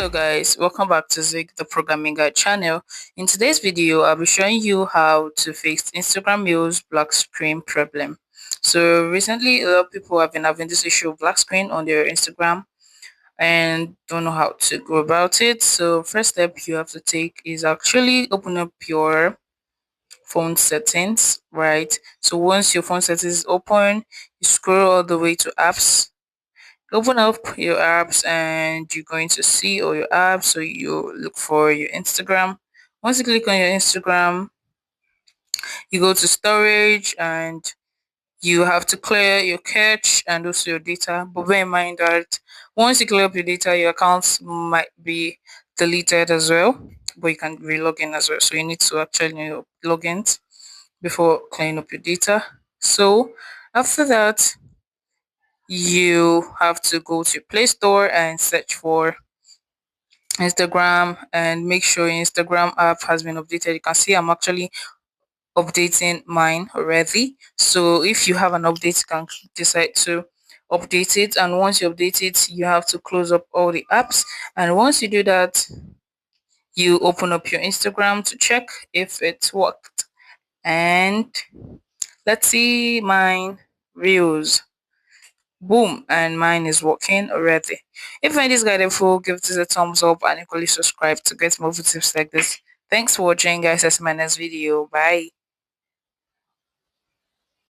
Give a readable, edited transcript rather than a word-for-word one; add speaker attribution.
Speaker 1: Hello guys, welcome back to Zig the Programming Guide channel. In today's video, I'll be showing you how to fix Instagram Reels black screen problem. So recently, a lot of people have been having this issue of black screen on their Instagram and don't know how to go about it. So first step you have to take is actually open up your phone settings, right? So once your phone settings is open, you scroll all the way to apps. Open up your apps and you're going to see all your apps. So you look for your Instagram. Once you click on your Instagram, you go to storage and you have to clear your cache and also your data. But bear in mind that once you clear up your data, your accounts might be deleted as well, but you can re-log in as well. So you need to actually know your logins before clearing up your data. So after that, you have to go to Play Store and search for Instagram and make sure your Instagram app has been updated. You can see I'm actually updating mine already. So if you have an update, you can decide to update it. And once you update it, you have to close up all the apps. And once you do that, you open up your Instagram to check if it worked. And let's see mine reels. Boom, and mine is working already. If you find this guide helpful, give this a thumbs up and equally subscribe to get more tips like this. Thanks for watching guys. That's my next video. Bye.